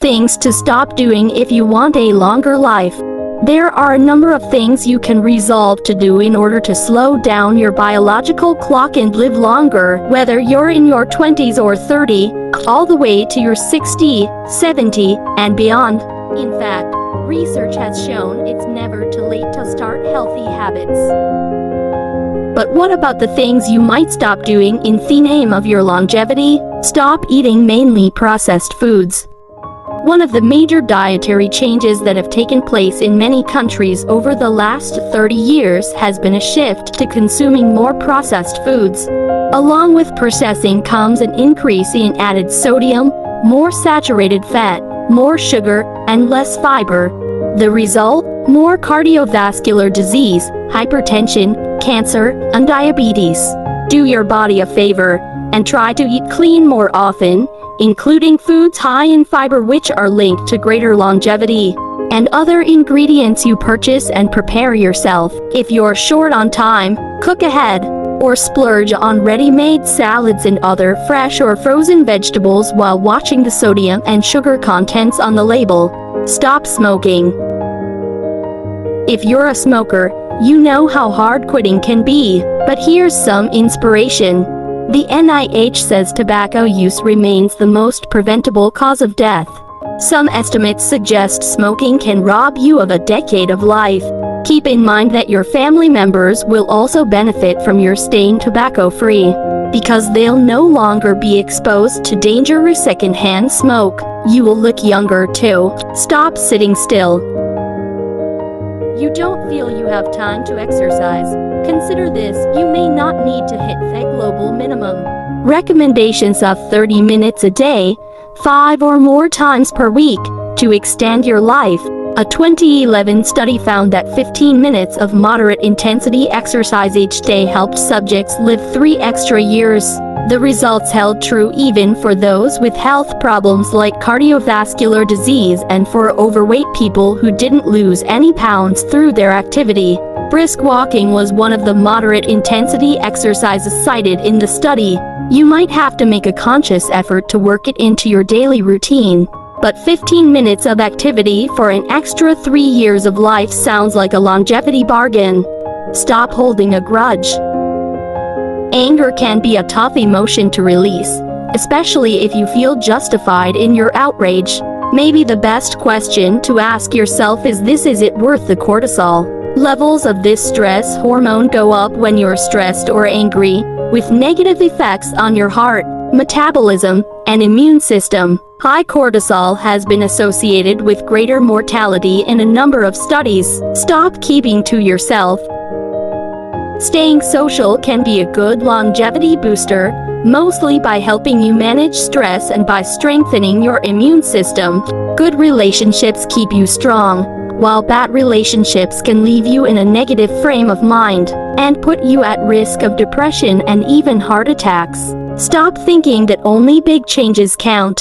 Things to stop doing if you want a longer life. There are a number of things you can resolve to do in order to slow down your biological clock and live longer, whether you're in your 20s or 30, all the way to your 60, 70, and beyond. In fact, research has shown it's never too late to start healthy habits. But what about the things you might stop doing in the name of your longevity? Stop eating mainly processed foods. One of the major dietary changes that have taken place in many countries over the last 30 years has been a shift to consuming more processed foods. Along with processing comes an increase in added sodium, more saturated fat, more sugar, and less fiber. The result? More cardiovascular disease, hypertension, cancer, and diabetes. Do your body a favor and try to eat clean more often, including foods high in fiber which are linked to greater longevity, and other ingredients you purchase and prepare yourself. If you're short on time, cook ahead, or splurge on ready-made salads and other fresh or frozen vegetables while watching the sodium and sugar contents on the label. Stop smoking. If you're a smoker, you know how hard quitting can be, but here's some inspiration. The NIH says tobacco use remains the most preventable cause of death. Some estimates suggest smoking can rob you of a decade of life. Keep in mind that your family members will also benefit from your staying tobacco-free, because they'll no longer be exposed to dangerous secondhand smoke. You will look younger too. Stop sitting still. You don't feel you have time to exercise? Consider this: you may not need to hit the global minimum recommendations of 30 minutes a day, 5 or more times per week, to extend your life. A 2011 study found that 15 minutes of moderate intensity exercise each day helped subjects live 3 extra years. The results held true even for those with health problems like cardiovascular disease and for overweight people who didn't lose any pounds through their activity. Brisk walking was one of the moderate intensity exercises cited in the study. You might have to make a conscious effort to work it into your daily routine, but 15 minutes of activity for an extra 3 years of life sounds like a longevity bargain. Stop holding a grudge. Anger can be a tough emotion to release, especially if you feel justified in your outrage. Maybe the best question to ask yourself is this: is it worth the cortisol? Levels of this stress hormone go up when you're stressed or angry, with negative effects on your heart, metabolism, and immune system. High cortisol has been associated with greater mortality in a number of studies. Stop keeping to yourself. Staying social can be a good longevity booster, mostly by helping you manage stress and by strengthening your immune system. Good relationships keep you strong, while bad relationships can leave you in a negative frame of mind and put you at risk of depression and even heart attacks. Stop thinking that only big changes count.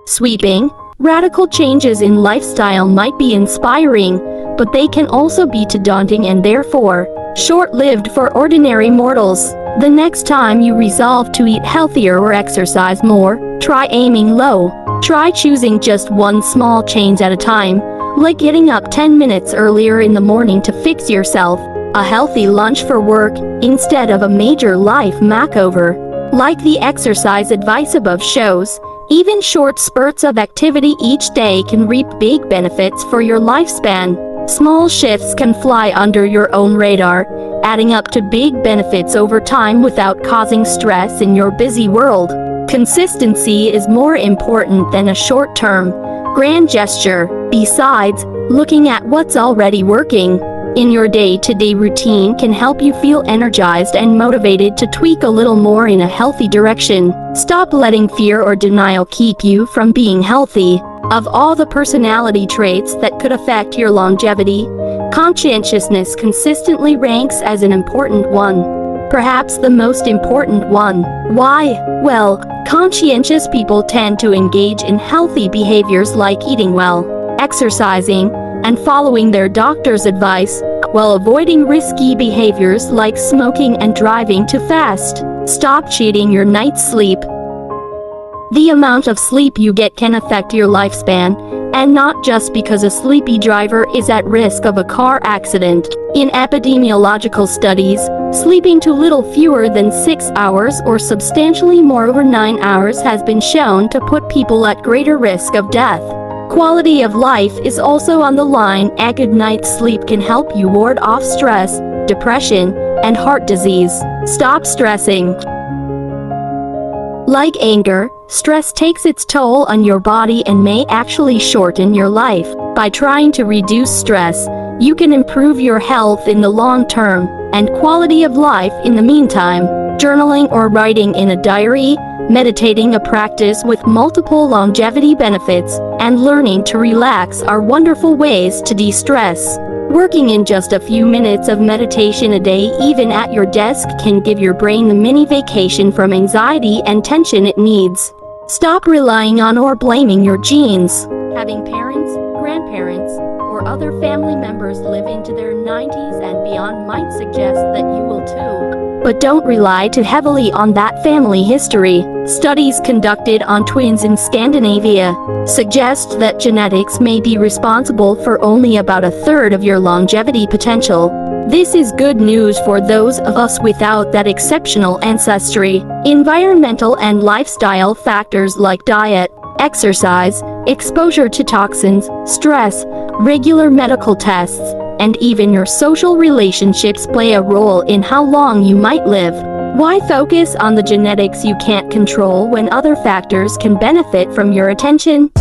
Sweeping, radical changes in lifestyle might be inspiring, but they can also be too daunting and therefore short-lived for ordinary mortals. The next time you resolve to eat healthier or exercise more, try aiming low. Try choosing just one small change at a time, like getting up 10 minutes earlier in the morning to fix yourself a healthy lunch for work, instead of a major life makeover. Like the exercise advice above shows, even short spurts of activity each day can reap big benefits for your lifespan. Small shifts can fly under your own radar, adding up to big benefits over time without causing stress in your busy world. Consistency is more important than a short-term, grand gesture. Besides, looking at what's already working in your day-to-day routine can help you feel energized and motivated to tweak a little more in a healthy direction. Stop letting fear or denial keep you from being healthy. Of all the personality traits that could affect your longevity, conscientiousness consistently ranks as an important one. Perhaps the most important one. Why? Well, conscientious people tend to engage in healthy behaviors like eating well, exercising, and following their doctor's advice, while avoiding risky behaviors like smoking and driving too fast. Stop cheating your night's sleep. The amount of sleep you get can affect your lifespan, and not just because a sleepy driver is at risk of a car accident. In epidemiological studies, sleeping too little fewer than 6 hours or substantially more over 9 hours has been shown to put people at greater risk of death. Quality of life is also on the line. A good night's sleep can help you ward off stress, depression, and heart disease. Stop stressing. Like anger, stress takes its toll on your body and may actually shorten your life. By trying to reduce stress, you can improve your health in the long term, and quality of life in the meantime. Journaling or writing in a diary, meditating, a practice with multiple longevity benefits, and learning to relax are wonderful ways to de-stress. Working in just a few minutes of meditation a day, even at your desk, can give your brain the mini vacation from anxiety and tension it needs. Stop relying on or blaming your genes. Having parents, grandparents, or other family members live into their 90s and beyond might suggest that you will too. But don't rely too heavily on that family history. Studies conducted on twins in Scandinavia suggest that genetics may be responsible for only about a third of your longevity potential. This is good news for those of us without that exceptional ancestry. Environmental and lifestyle factors like diet, exercise, exposure to toxins, stress, regular medical tests, and even your social relationships play a role in how long you might live. Why focus on the genetics you can't control when other factors can benefit from your attention?